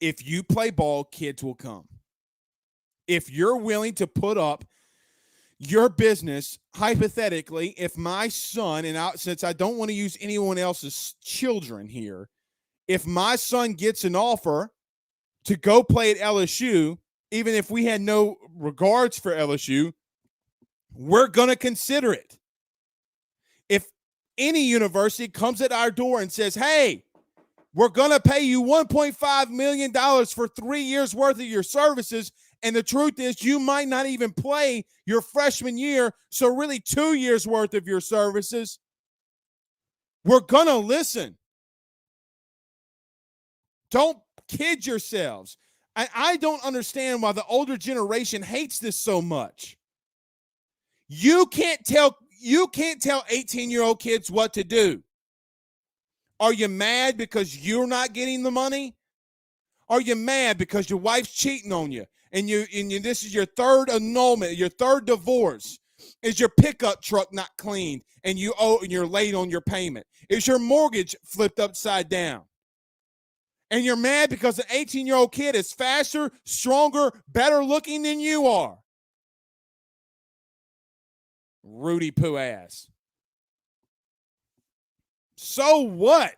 If you play ball, kids will come. If you're willing to put up your business, hypothetically, if my son, and since I don't want to use anyone else's children here, if my son gets an offer to go play at LSU, even if we had no regards for LSU, we're going to consider it. If any university comes at our door and says, hey, we're going to pay you $1.5 million for 3 years worth of your services, and the truth is you might not even play your freshman year, so really 2 years worth of your services, we're going to listen. Don't kid yourselves. I don't understand why the older generation hates this so much. You can't tell 18-year-old kids what to do. Are you mad because you're not getting the money? Are you mad because your wife's cheating on you and this is your third annulment, your third divorce? Is your pickup truck not cleaned and you're late on your payment? Is your mortgage flipped upside down? And you're mad because an 18-year-old kid is faster, stronger, better looking than you are. Rudy Poo ass. So what?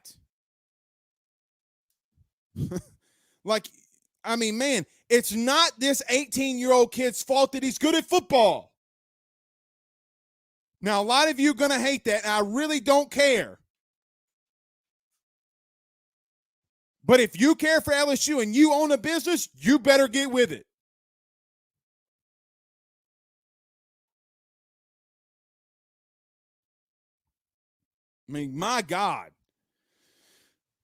Man, it's not this 18-year-old kid's fault that he's good at football. Now, a lot of you are going to hate that, and I really don't care. But if you care for LSU and you own a business, you better get with it. I mean, my God.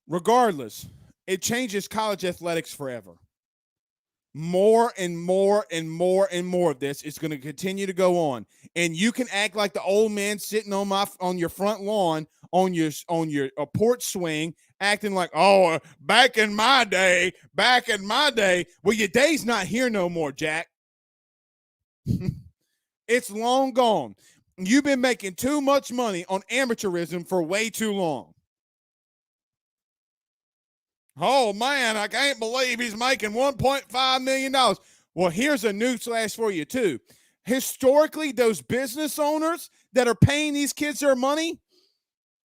Regardless, it changes college athletics forever. More and more and more and more of this is going to continue to go on. And you can act like the old man sitting on your front lawn on your porch swing, acting like, oh, back in my day. Well, your day's not here no more, Jack. It's long gone. You've been making too much money on amateurism for way too long. Oh, man, I can't believe he's making $1.5 million. Well, here's a newsflash for you, too. Historically, those business owners that are paying these kids their money,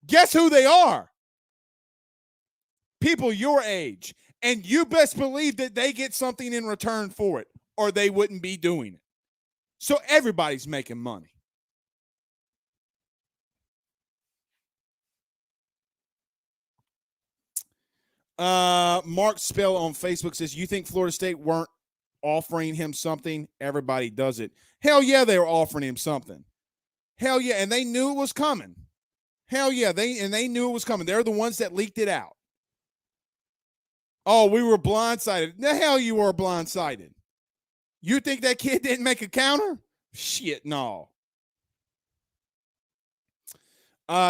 guess who they are? People your age. And you best believe that they get something in return for it, or they wouldn't be doing it. So everybody's making money. Mark Spell on Facebook says, you think Florida State weren't offering him something, everybody does it. Hell yeah, they were offering him something. Hell yeah, and they knew it was coming. Hell yeah, they knew it was coming. They're the ones that leaked it out. Oh, we were blindsided. The hell you were blindsided. You think that kid didn't make a counter? Shit, no.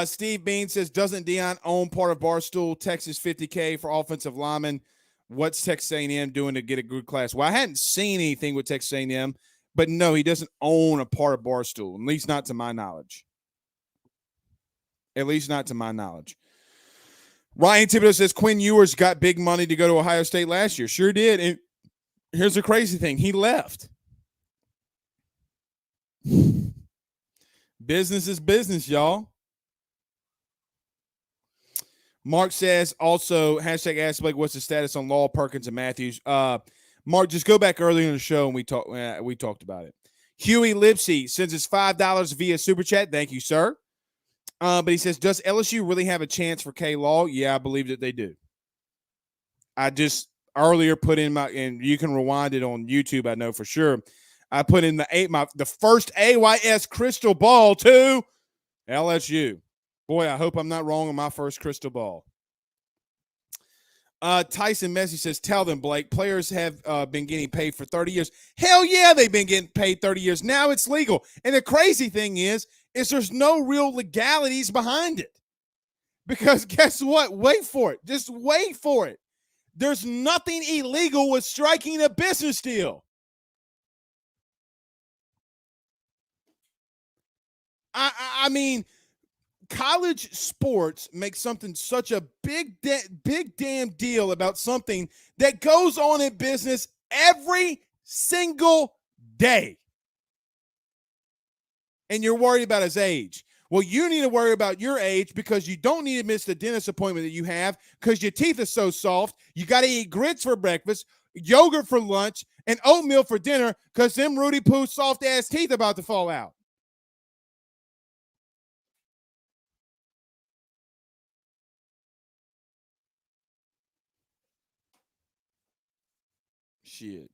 Steve Bean says, doesn't Deion own part of Barstool Texas $50K for offensive linemen? What's Texas A&M doing to get a good class? Well, I hadn't seen anything with Texas A&M, but no, he doesn't own a part of Barstool, at least not to my knowledge. At least not to my knowledge. Ryan Thibodeau says Quinn Ewers got big money to go to Ohio State last year. Sure did. And here's the crazy thing. He left. Business is business, y'all. Mark says also, hashtag ask Blake, what's the status on Law, Perkins, and Matthews? Mark, just go back earlier in the show and we talked about it. Huey Lipsy sends us $5 via Super Chat. Thank you, sir. But he says, does LSU really have a chance for K-Law? Yeah, I believe that they do. I just earlier put in and you can rewind it on YouTube, I know for sure. I put in the first AYS crystal ball to LSU. Boy, I hope I'm not wrong on my first crystal ball. Tyson Messi says, tell them, Blake, players have been getting paid for 30 years. Hell yeah, they've been getting paid 30 years. Now it's legal. And the crazy thing is there's no real legalities behind it. Because guess what? Wait for it. Just wait for it. There's nothing illegal with striking a business deal. I mean, college sports make something such a big damn deal about something that goes on in business every single day. And you're worried about his age. Well, you need to worry about your age because you don't need to miss the dentist appointment that you have because your teeth are so soft. You got to eat grits for breakfast, yogurt for lunch, and oatmeal for dinner because them Rudy Poo soft-ass teeth about to fall out. Shit.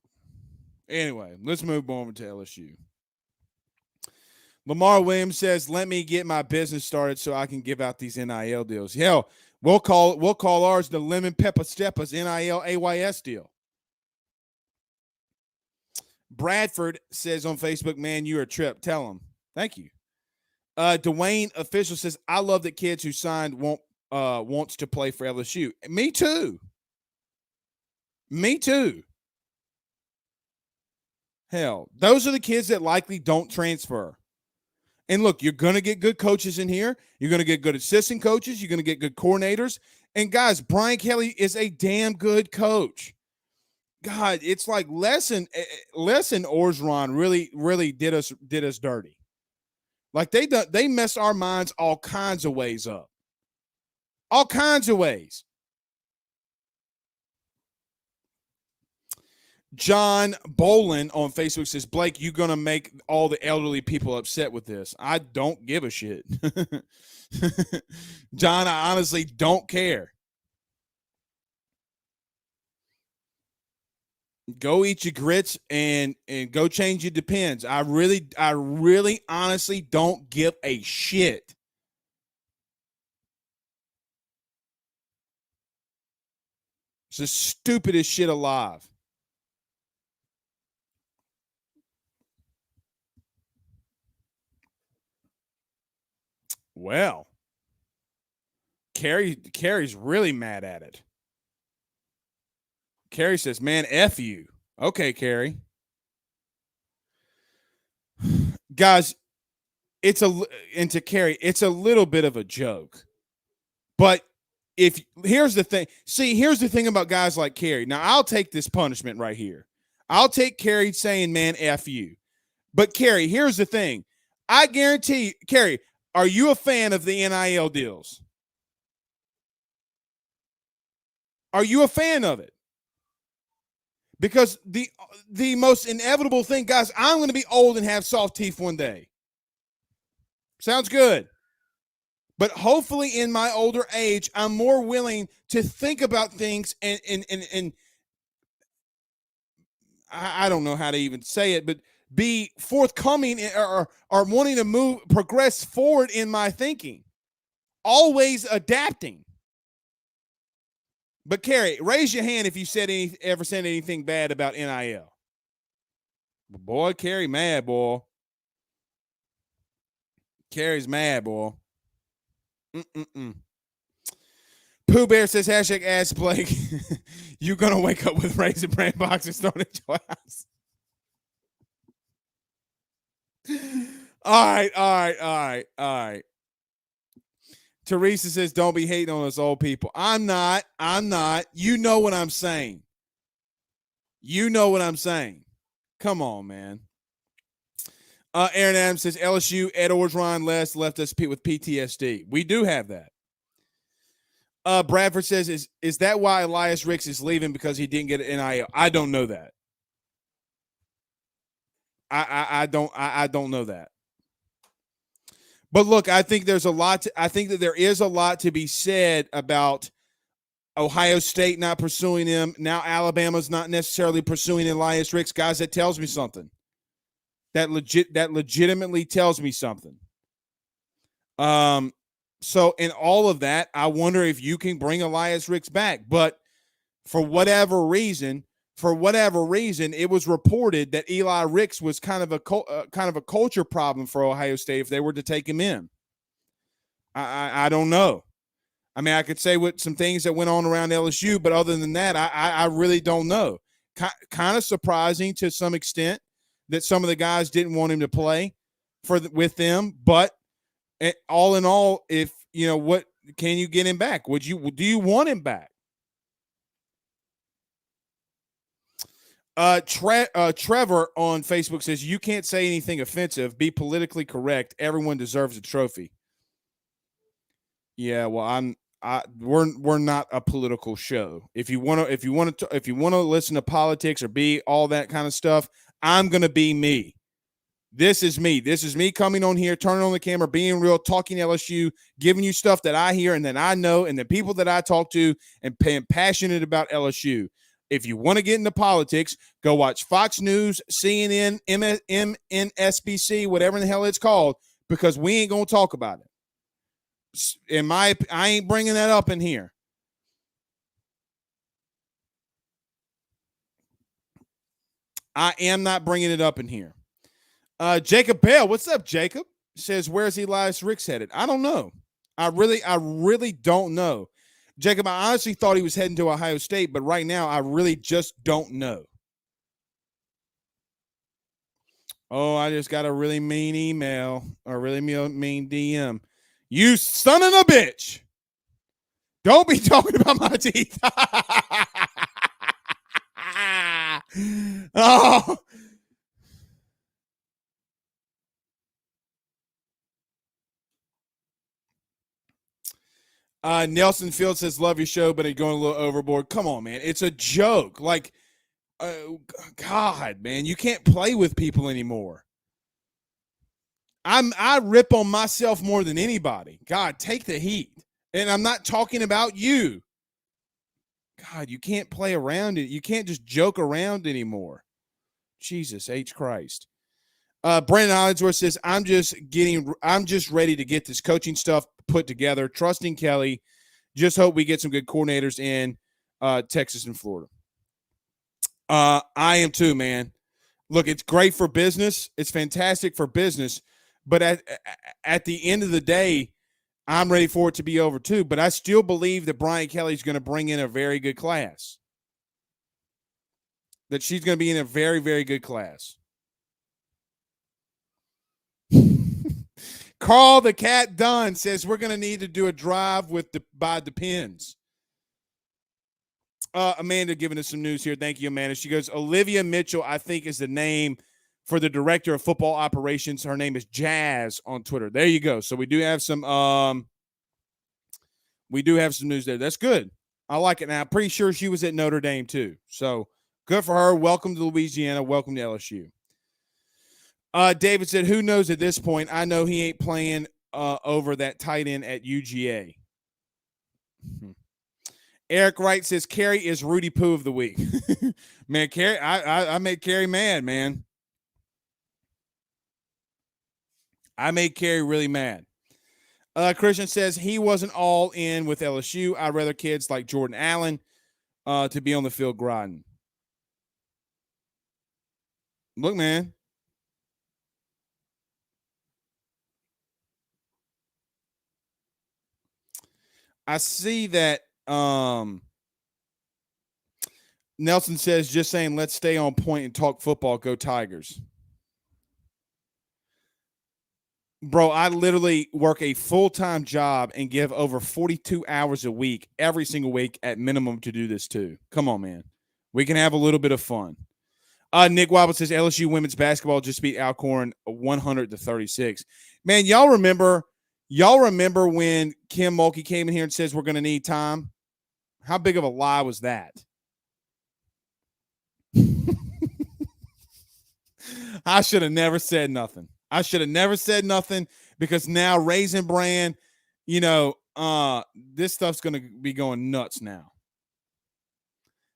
Anyway, let's move on to LSU. Lamar Williams says, let me get my business started so I can give out these NIL deals. Hell, we'll call ours the Lemon Pepper Steppers NIL AYS deal. Bradford says on Facebook, man, you're a trip. Tell him. Thank you. Dwayne Official says, I love that kids who signed wants to play for LSU. Me too. Me too. Hell, those are the kids that likely don't transfer. And look, you're going to get good coaches in here. You're going to get good assistant coaches. You're going to get good coordinators. And guys, Brian Kelly is a damn good coach. God, it's like Les and Orgeron really did us dirty. Like they messed our minds all kinds of ways up. All kinds of ways. John Bolin on Facebook says, Blake, you're going to make all the elderly people upset with this. I don't give a shit. John, I honestly don't care. Go eat your grits and go change your Depends. I really honestly don't give a shit. It's the stupidest shit alive. Well, Carrie's really mad at it. Carrie says, man, F you. Okay, Carrie. Guys, to Carrie, it's a little bit of a joke. But here's the thing about guys like Carrie. Now, I'll take this punishment right here. I'll take Carrie saying, man, F you. But Carrie, here's the thing. I guarantee, Carrie, are you a fan of the NIL deals? Are you a fan of it? Because the most inevitable thing, guys, I'm going to be old and have soft teeth one day. Sounds good. But hopefully in my older age, I'm more willing to think about things and I don't know how to even say it, but be forthcoming or wanting to progress forward in my thinking. Always adapting. But Carrie, raise your hand if you ever said anything bad about NIL. Boy, Carrie mad, boy. Carrie's mad, boy. Pooh Bear says, hashtag ass Blake. You're going to wake up with Raisin Bran boxes thrown at your house. All right. Teresa says, don't be hating on us old people. I'm not. You know what I'm saying. Come on, man. Aaron Adams says, LSU, Ed Orgeron left us with PTSD. We do have that. Bradford says, is that why Elias Ricks is leaving because he didn't get an NIL? I don't know that. I don't know that. But look, I think that there is a lot to be said about Ohio State not pursuing him. Now Alabama's not necessarily pursuing Elias Ricks. Guys, that tells me something. That legitimately tells me something. So in all of that, I wonder if you can bring Elias Ricks back. But for whatever reason, it was reported that Eli Ricks was kind of a culture problem for Ohio State if they were to take him in. I don't know. I mean, I could say with some things that went on around LSU, but other than that, I really don't know. Kind of surprising to some extent that some of the guys didn't want him to play with them. But all in all, if you know what, can you get him back? Do you want him back? Trevor on Facebook says, you can't say anything offensive. Be politically correct. Everyone deserves a trophy. Yeah, well, we're not a political show. If you want to listen to politics or be all that kind of stuff, I'm going to be me. This is me. This is me coming on here, turning on the camera, being real, talking LSU, giving you stuff that I hear and that I know and the people that I talk to and being passionate about LSU. If you want to get into politics, go watch Fox News, CNN, MSNBC, whatever the hell it's called, because we ain't going to talk about it. I ain't bringing that up in here. I am not bringing it up in here. Jacob Bell, what's up, Jacob? Says, where's Elias Ricks headed? I don't know. I really don't know. Jacob, I honestly thought he was heading to Ohio State, but right now I really just don't know. Oh, I just got a really mean email or really mean DM. You son of a bitch. Don't be talking about my teeth. Oh. Nelson Field says, love your show, but it's going a little overboard. Come on, man. It's a joke. Like, God, man, you can't play with people anymore. I rip on myself more than anybody. God, take the heat. And I'm not talking about you. God, you can't play around it. You can't just joke around anymore. Jesus H. Christ. Brandon Hollingsworth says, I'm just ready to get this coaching stuff put together. Trusting Kelly. Just hope we get some good coordinators in Texas and Florida. I am too, man. Look, it's great for business. It's fantastic for business. But at the end of the day, I'm ready for it to be over too. But I still believe that Brian Kelly's going to bring in a very good class. That she's going to be in a very, very good class. Carl the Cat Dunn says we're going to need to do a drive by Depends. Amanda giving us some news here. Thank you, Amanda. She goes, Olivia Mitchell, I think, is the name for the director of football operations. Her name is Jazz on Twitter. There you go. So we do have some news there. That's good. I like it. Now, I'm pretty sure she was at Notre Dame too. So good for her. Welcome to Louisiana. Welcome to LSU. David said, who knows at this point? I know he ain't playing over that tight end at UGA. Eric Wright says Carrie is Rudy Poo of the week. Man, Carrie, I made Carrie mad, man. I made Carrie really mad. Christian says he wasn't all in with LSU. I'd rather kids like Jordan Allen to be on the field grinding. Look, man. I see that Nelson says, just saying, let's stay on point and talk football. Go Tigers. Bro, I literally work a full-time job and give over 42 hours a week, every single week at minimum to do this too. Come on, man. We can have a little bit of fun. Nick Wobble says LSU women's basketball just beat Alcorn 100-36. Man, y'all remember when Kim Mulkey came in here and says we're going to need time? How big of a lie was that? I should have never said nothing. Because now Raisin Bran, this stuff's going to be going nuts now.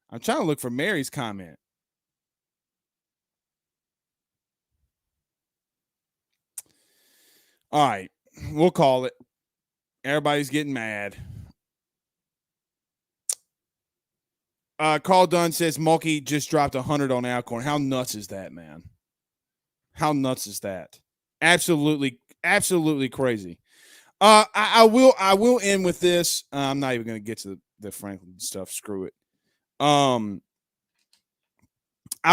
I'm trying to look for Mary's comment. All right, we'll call it. Everybody's getting mad. Carl Dunn says Mulkey just dropped 100 on Alcorn. How nuts is that, man? How nuts is that? Absolutely crazy. I will end with this. I'm not even going to get to the Franklin stuff. Screw it. I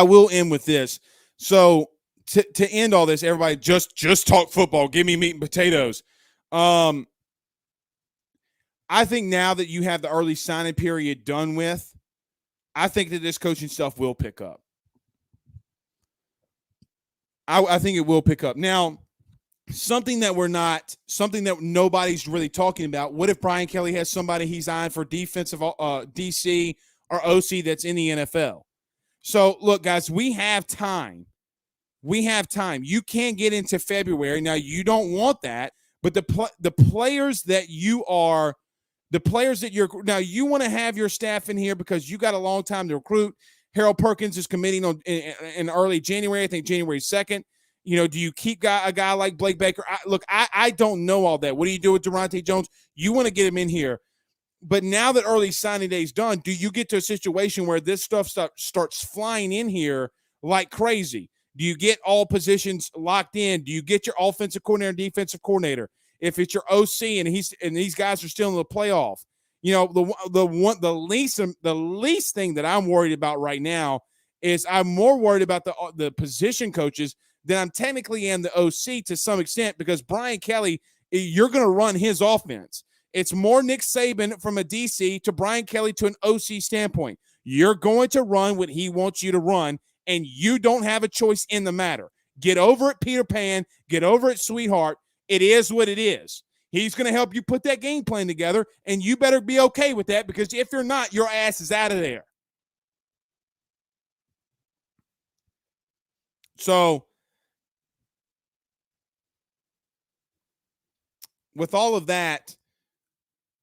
will end with this. So to end all this, everybody just talk football. Give me meat and potatoes. I think now that you have the early signing period done with, I think that this coaching stuff will pick up. I think it will pick up. Now, something that nobody's really talking about. What if Brian Kelly has somebody he's eyeing for defensive DC or OC that's in the NFL? So, look, guys, we have time. You can't get into February. Now, you don't want that, but the players that you're now, you want to have your staff in here because you got a long time to recruit. Harold Perkins is committing in early January, I think January 2nd. Do you keep a guy like Blake Baker? I don't know all that. What do you do with Durante Jones? You want to get him in here. But now that early signing day is done, do you get to a situation where this stuff starts flying in here like crazy? Do you get all positions locked in? Do you get your offensive coordinator and defensive coordinator? If it's your OC and these guys are still in the playoff, the least thing that I'm worried about right now is I'm more worried about the position coaches than I'm technically am the OC to some extent, because Brian Kelly, you're going to run his offense. It's more Nick Saban from a DC to Brian Kelly to an OC standpoint. You're going to run what he wants you to run, and you don't have a choice in the matter. Get over it, Peter Pan. Get over it, sweetheart. It is what it is. He's going to help you put that game plan together, and you better be okay with that, because if you're not, your ass is out of there. So, with all of that,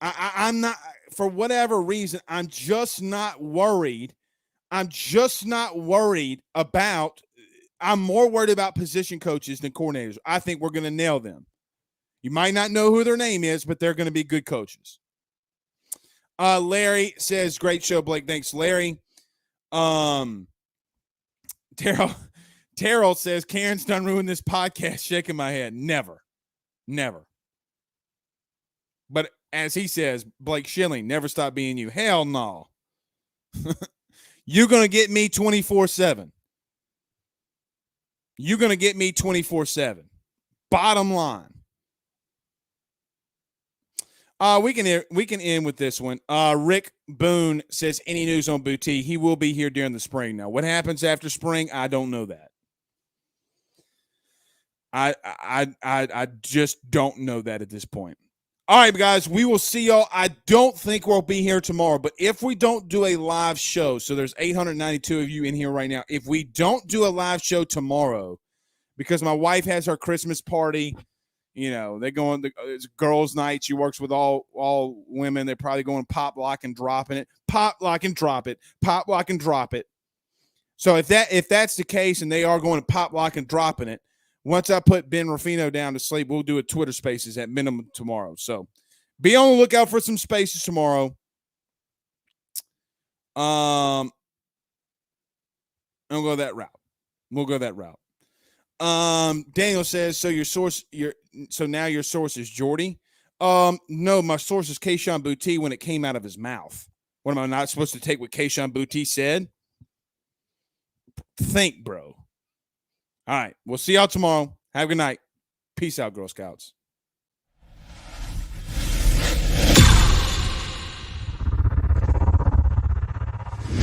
I'm not, for whatever reason, I'm just not worried. I'm more worried about position coaches than coordinators. I think we're going to nail them. You might not know who their name is, but they're going to be good coaches. Larry says, great show, Blake. Thanks, Larry. Terrell says, Karen's done ruined this podcast. Shaking my head. Never. But as he says, Blake Schilling, never stop being you. Hell no. You're going to get me 24/7. You're going to get me 24/7. Bottom line. We can end with this one. Rick Boone says, any news on Boutte? He will be here during the spring. Now, what happens after spring? I don't know that. I just don't know that at this point. All right, guys, we will see y'all. I don't think we'll be here tomorrow, but if we don't do a live show, so there's 892 of you in here right now. If we don't do a live show tomorrow, because my wife has her Christmas party, You know, they're going to it's girls' night. She works with all women. They're probably going pop, lock, and dropping it. Pop, lock, and drop it. Pop, lock, and drop it. So if that's the case and they are going to pop, lock, and dropping it, once I put Ben Ruffino down to sleep, we'll do a Twitter Spaces at minimum tomorrow. So be on the lookout for some spaces tomorrow. And we'll go that route. Daniel says, so now your source is Jordy. No, my source is Keishon Boutte when it came out of his mouth. What, am I not supposed to take what Keishon Boutte said? Think, bro. All right. We'll see y'all tomorrow. Have a good night. Peace out, Girl Scouts.